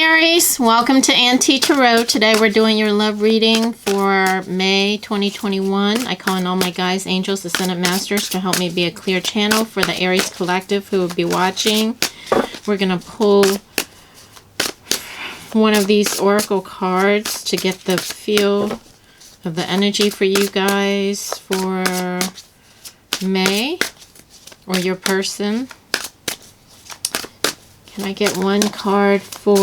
Aries, welcome to Auntie Tarot. Today we're doing your love reading for May 2021. I call on all my guides, angels, ascended masters to help me be a clear channel for the Aries collective who will be watching. We're going to pull one of these oracle cards to get the feel of the energy for you guys for May or your person. Can I get one card for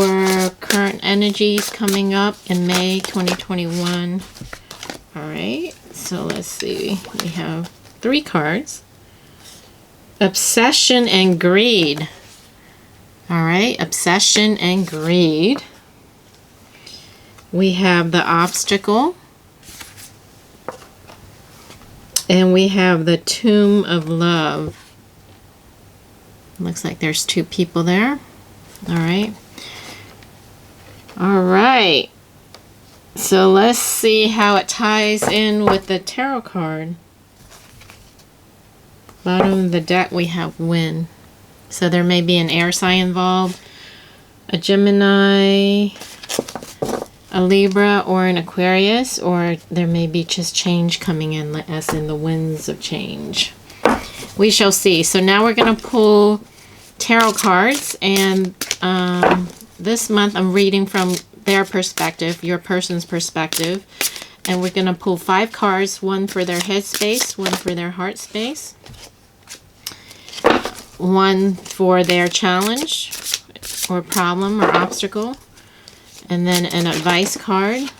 current energies coming up in May 2021? Alright, so let's see. We have 3 cards. Obsession and greed. Alright, obsession and greed. We have the obstacle. And we have the tomb of love. Looks like there's 2 people there. Alright. Alright. So let's see how it ties in with the tarot card. Bottom of the deck we have wind. So there may be an air sign involved. A Gemini, a Libra, or an Aquarius. Or there may be just change coming in, as in the winds of change. We shall see. So now we're going to pull tarot cards, and this month I'm reading from their perspective, your person's perspective, and we're going to pull 5 cards, one for their head space, one for their heart space, one for their challenge or problem or obstacle, and then an advice card,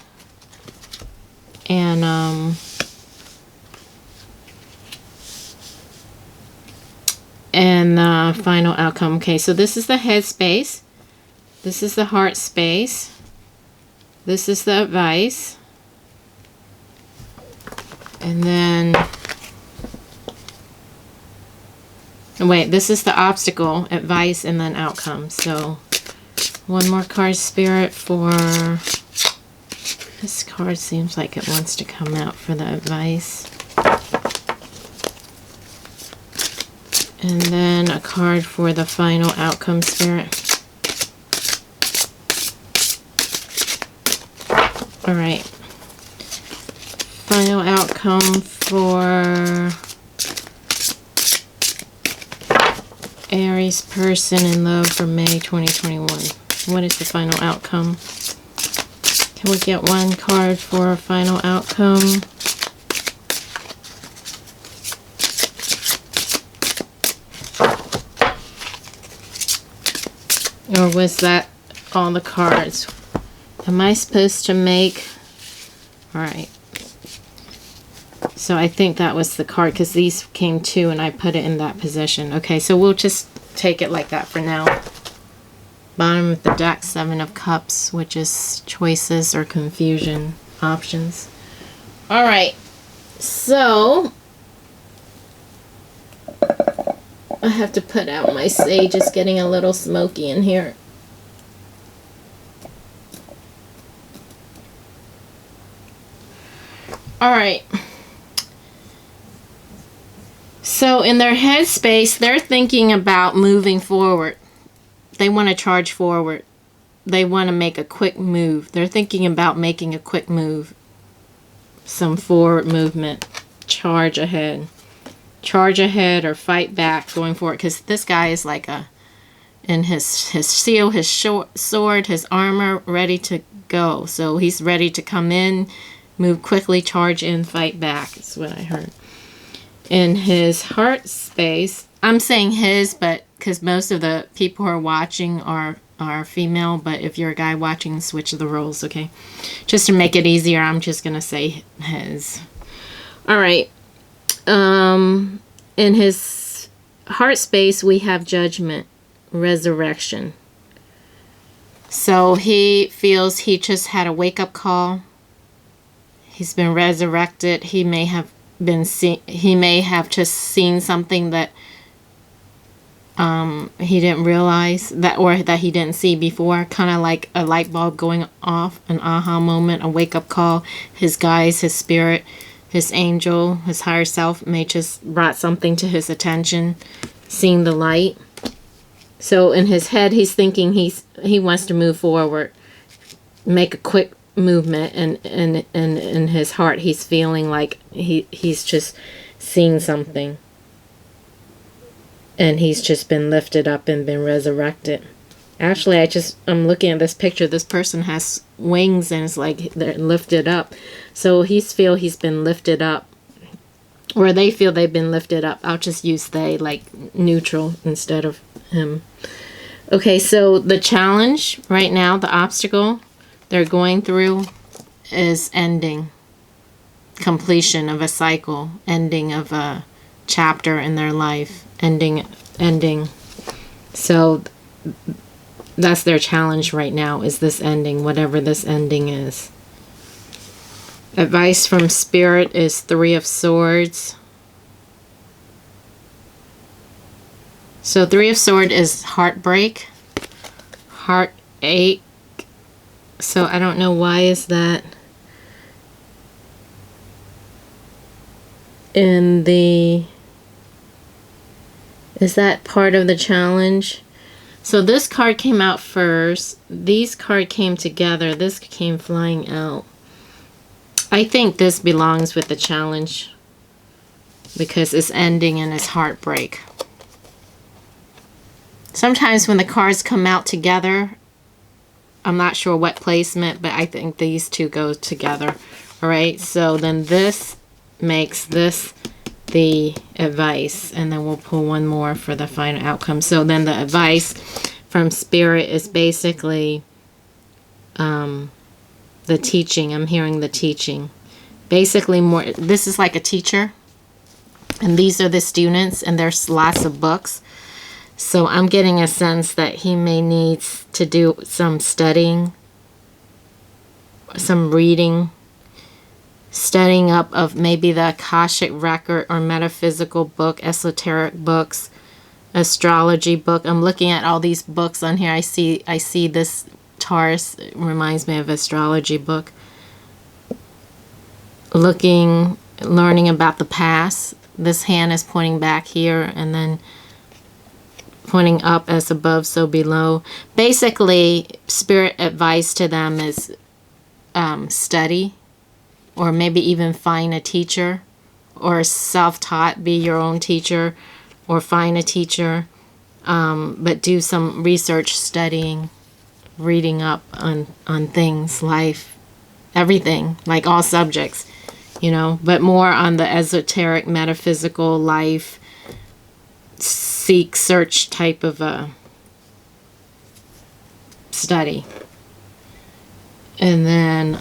and the final outcome. Okay, so this is the head space. This is the heart space. This is the advice. And then, wait, this is the obstacle, advice, and then outcome. So, one more card, Spirit, for... This card seems like it wants to come out for the advice. And then a card for the final outcome, Spirit. Alright. Final outcome for Aries person in love for May 2021. What is the final outcome? Can we get one card for a final outcome? Or was that all the cards? Am I supposed to make... Alright. So I think that was the card, because these came 2 and I put it in that position. Okay, so we'll just take it like that for now. Bottom of the deck, 7 of Cups, which is choices or confusion options. Alright, so... I have to put out my sage. It's getting a little smoky in here. Alright. So in their headspace, they're thinking about moving forward. They want to charge forward. They want to make a quick move. They're thinking about making a quick move. Some forward movement. Charge ahead. Charge ahead or fight back going forward, because this guy is like in his seal, his sword, his armor, ready to go. So he's ready to come in, move quickly, charge in, fight back. That's what I heard. In his heart space, I'm saying his, but because most of the people who are watching are female, but if you're a guy watching, switch the roles, okay? Just to make it easier, I'm just gonna say his. All right. In his heart space, we have judgment, resurrection. So he feels he just had a wake-up call. He's been resurrected. He may have just seen something that he didn't realize or that he didn't see before, kind of like a light bulb going off, an aha moment, a wake-up call. His guides, his spirit, his angel, his higher self may just brought something to his attention, seeing the light. So in his head, he's thinking he's he wants to move forward, make a quick movement, and in his heart he's feeling like he's just seen something, and he's just been lifted up and been resurrected. Actually, I'm looking at this picture. This person has wings and it's like they're lifted up. So he's been lifted up, or they feel they've been lifted up. I'll just use they, like neutral instead of him. Okay, so the challenge right now, the obstacle they're going through is ending. Completion of a cycle, ending of a chapter in their life, ending. So that's their challenge right now, is this ending, whatever this ending is. Advice from Spirit is 3 of Swords. So 3 of Swords is heartbreak, heartache. So I don't know, why is that in the... Is that part of the challenge? So this card came out first. These cards came together. This came flying out. I think this belongs with the challenge because it's ending and it's heartbreak. Sometimes when the cards come out together, I'm not sure what placement, but I think these two go together. All right, so then this makes this the advice, and then we'll pull one more for the final outcome. So then the advice from Spirit is basically the teaching. I'm hearing the teaching. Basically more, this is like a teacher, and these are the students, and there's lots of books. So I'm getting a sense that he may need to do some studying, some reading, studying up of maybe the Akashic record or metaphysical book, esoteric books, astrology book. I'm looking at all these books on here. I see this Taurus. It reminds me of astrology book. Learning about the past. This hand is pointing back here, and then pointing up, as above, so below. Basically, Spirit advice to them is study, or maybe even find a teacher, or self-taught, be your own teacher, or find a teacher, but do some research, studying, reading up on things, life, everything, like all subjects, you know, but more on the esoteric, metaphysical, life, search type of a study. And then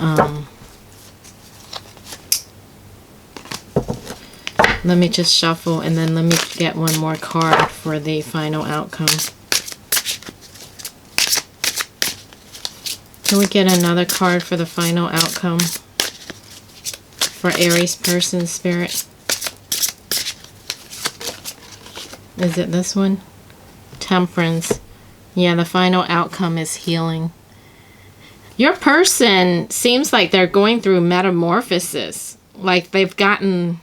let me just shuffle, and then let me get one more card for the final outcome. Can we get another card for the final outcome for Aries person, Spirit? Is it this one? Temperance. Yeah, the final outcome is healing. Your person seems like they're going through metamorphosis. Like they've gotten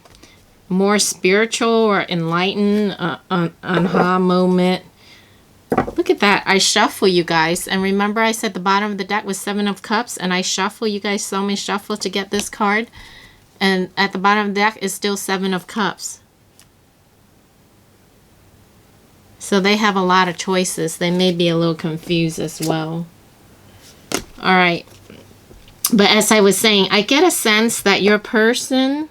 more spiritual or enlightened, aha moment. Look at that. I shuffle, you guys. And remember I said the bottom of the deck was 7 of Cups, and I shuffle. You guys saw me shuffle to get this card. And at the bottom of the deck is still 7 of Cups. So they have a lot of choices. They may be a little confused as well. All right. But as I was saying, I get a sense that your person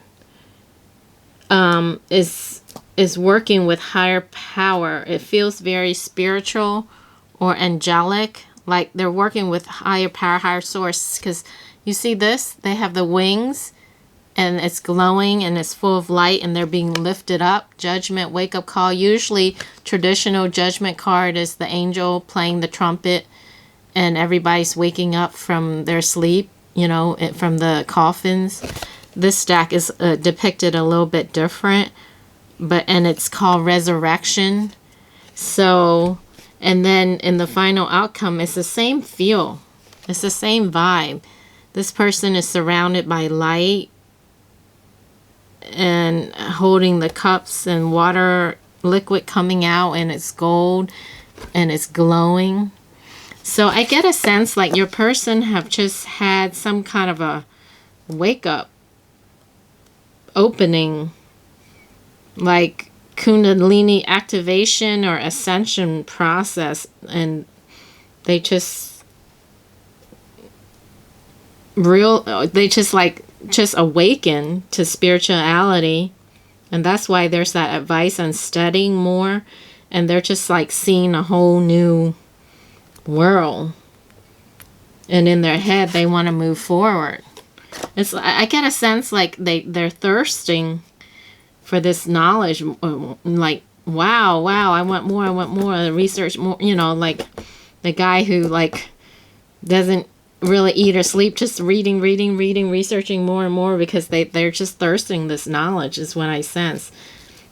is working with higher power. It feels very spiritual or angelic, like they're working with higher power, higher source. Because you see this, they have the wings, and it's glowing and it's full of light, and they're being lifted up. Judgment, wake up call. Usually traditional judgment card is the angel playing the trumpet, and everybody's waking up from their sleep, you know, from the coffins. This deck is depicted a little bit different, and it's called resurrection. So, and then in the final outcome, it's the same feel. It's the same vibe. This person is surrounded by light and holding the cups and water liquid coming out, and it's gold and it's glowing. So I get a sense like your person have just had some kind of a wake up opening, like Kundalini activation or ascension process, and they just just awaken to spirituality. And that's why there's that advice on studying more, and they're just like seeing a whole new world, and in their head they want to move forward. I get a sense like they're thirsting for this knowledge, like wow, I want more, research more, like the guy who like doesn't really eat or sleep, just reading, researching more and more, because they're just thirsting this knowledge is what I sense.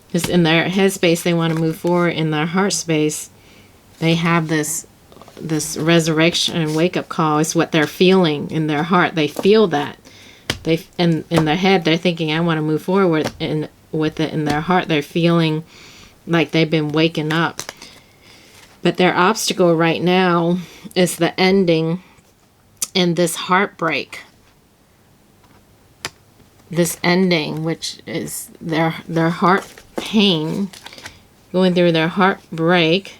Because in their head space they want to move forward, in their heart space they have this resurrection and wake up call is what they're feeling in their heart. They feel that. In their head they're thinking I want to move forward, and with it in their heart they're feeling like they've been waking up. But their obstacle right now is the ending and this heartbreak. This ending, which is their heart pain, going through their heartbreak.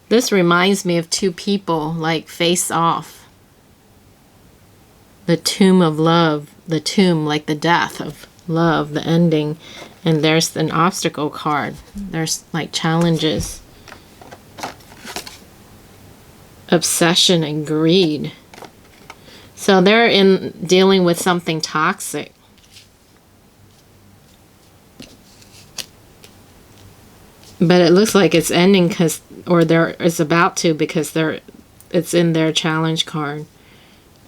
This reminds me of two people like face off. The tomb of love, the tomb, like the death of love, the ending. And there's an obstacle card. There's like challenges, obsession, and greed. So they're dealing with something toxic. But it looks like it's ending it's about to, because it's in their challenge card.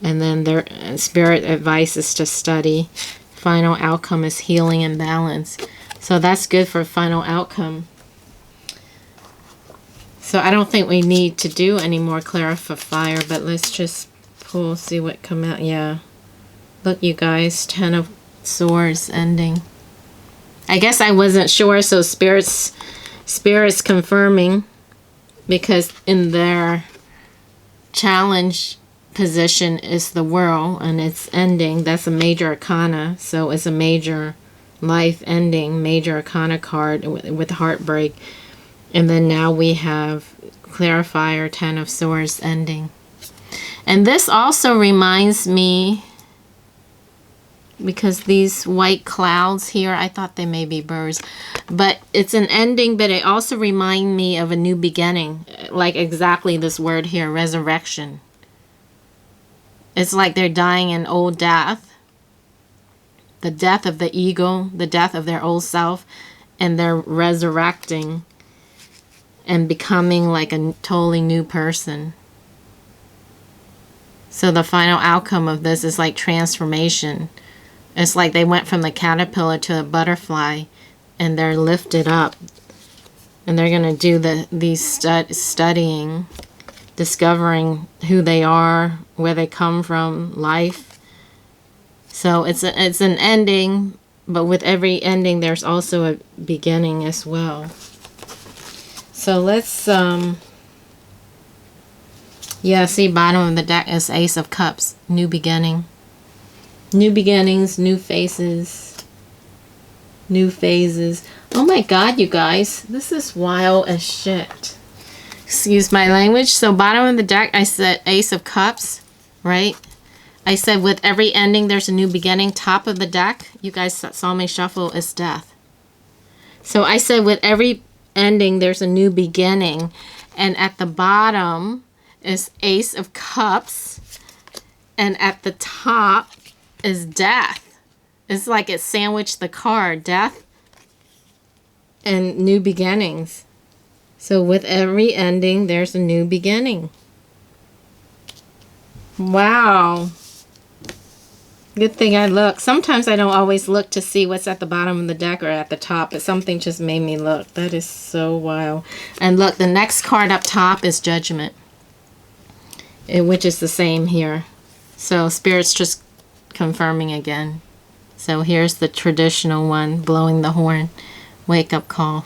And then their spirit advice is to study. Final outcome is healing and balance. So that's good for final outcome. So I don't think we need to do any more clarifier, but let's just pull, see what come out. Yeah. Look, you guys, 10 of Swords ending. I guess I wasn't sure, so Spirit's confirming, because in their challenge position is the World, and it's ending. That's a major arcana, so it's a major life ending, major arcana card with heartbreak. And then now we have clarifier, 10 of Swords ending. And this also reminds me, because these white clouds here, I thought they may be birds, but it's an ending, but it also reminds me of a new beginning, like exactly this word here, resurrection. It's like they're dying an old death, the death of the ego, the death of their old self, and they're resurrecting and becoming like a totally new person. So the final outcome of this is like transformation. It's like they went from the caterpillar to a butterfly, and they're lifted up, and they're going to do these studying, discovering who they are, where they come from, life. So it's an ending, but with every ending there's also a beginning as well. So let's yeah, see, bottom of the deck is Ace of Cups, new beginning. New beginnings, new faces, new phases. Oh my God, you guys, this is wild as shit. Excuse my language. So bottom of the deck, I said Ace of Cups, right? I said with every ending, there's a new beginning. Top of the deck, you guys saw me shuffle, is Death. So I said with every ending, there's a new beginning. And at the bottom is Ace of Cups. And at the top is Death. It's like it sandwiched the card, Death and new beginnings. So with every ending, there's a new beginning. Wow. Good thing I look. Sometimes I don't always look to see what's at the bottom of the deck or at the top, but something just made me look. That is so wild. And look, the next card up top is Judgment, which is the same here. So Spirit's just confirming again. So here's the traditional one, blowing the horn, wake up call.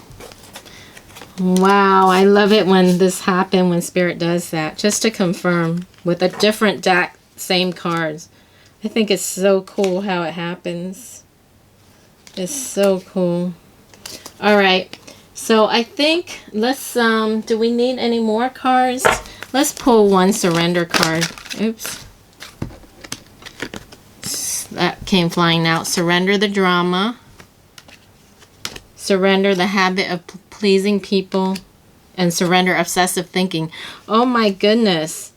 Wow, I love it when this happens, when Spirit does that. Just to confirm, with a different deck, same cards. I think it's so cool how it happens. It's so cool. All right, so I think let's, do we need any more cards? Let's pull one surrender card. Oops. That came flying out. Surrender the drama. Surrender the habit of pleasing people. And surrender obsessive thinking. Oh my goodness.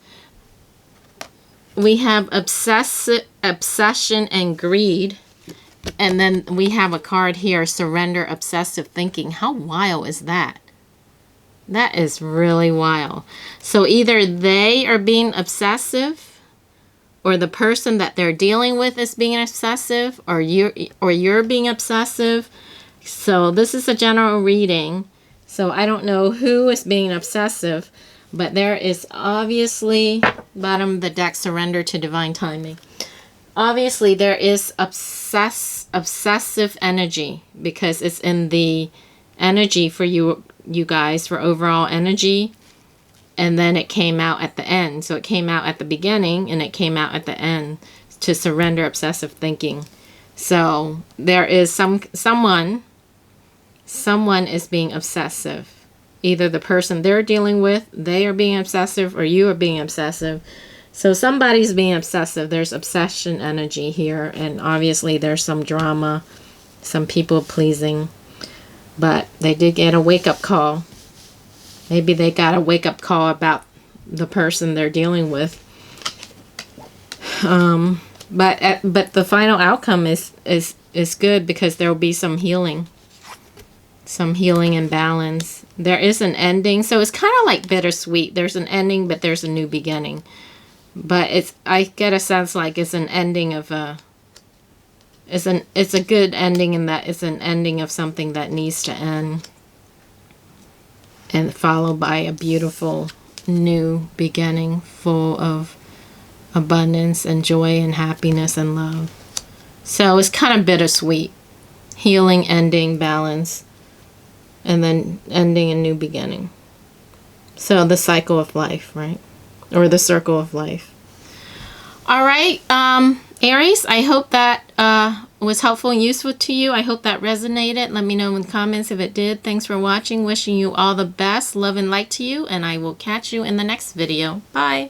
We have obsession and greed. And then we have a card here, surrender obsessive thinking. How wild is that? That is really wild. So either they are being obsessive, or the person that they're dealing with is being obsessive, or you're being obsessive. So this is a general reading. So I don't know who is being obsessive, but there is obviously, bottom of the deck, surrender to divine timing. Obviously there is obsessive energy, because it's in the energy for you guys, for overall energy. And then it came out at the end. So it came out at the beginning and it came out at the end, to surrender obsessive thinking. So there is someone is being obsessive. Either the person they're dealing with, they are being obsessive, or you are being obsessive. So somebody's being obsessive. There's obsession energy here. And obviously there's some drama, some people pleasing. But they did get a wake-up call. Maybe they got a wake-up call about the person they're dealing with. But the final outcome is good, because there will be some healing. Some healing and balance. There is an ending. So it's kind of like bittersweet. There's an ending, but there's a new beginning. But I get a sense like it's an ending of a... It's a good ending, in that it's an ending of something that needs to end. And followed by a beautiful new beginning, full of abundance and joy and happiness and love. So it's kind of bittersweet. Healing, ending, balance, and then ending and new beginning. So the cycle of life, right? Or the circle of life. All right, Aries, I hope that was helpful and useful to you. I hope that resonated. Let me know in the comments if it did. Thanks for watching. Wishing you all the best. Love and light to you. And I will catch you in the next video. Bye.